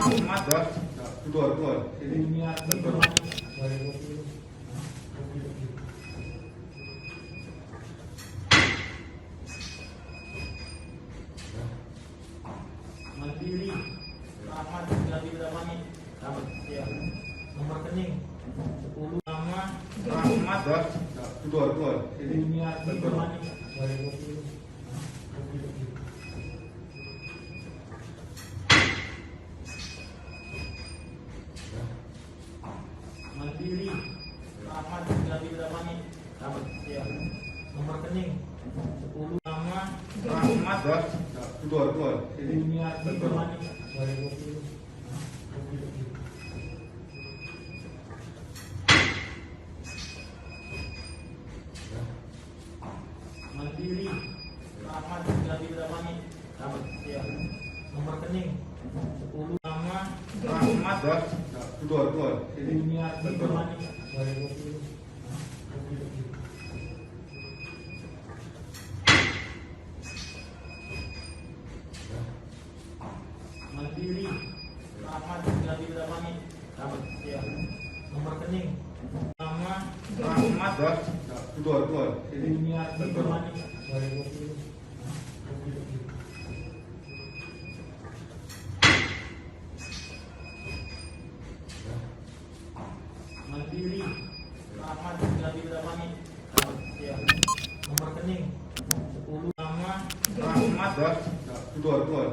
Rahmat. Keluar. Dunia Mandiri Rahmat Gabi Ramani ya. Nomor rekening 10 nama Rahmat. Keluar. Dunia Ramani Mandiri Rahmat Gabi Ramani ya. Nomor rekening 10 nama Rahmat. Keluar. Dunia Ramani Mandiri Rahmat Gabi Ramani ya. Nomor rekening 10 nama Rahmat. Keluar. Dunia Ramani Mandiri Rahmat Gabi Ramani ya. Nomor rekening nama Rahmat. Keluar. Dunia Ramani Mandiri Rahmat Gabi Ramani ya. Nomor rekening 10 nama Rahmat. Keluar.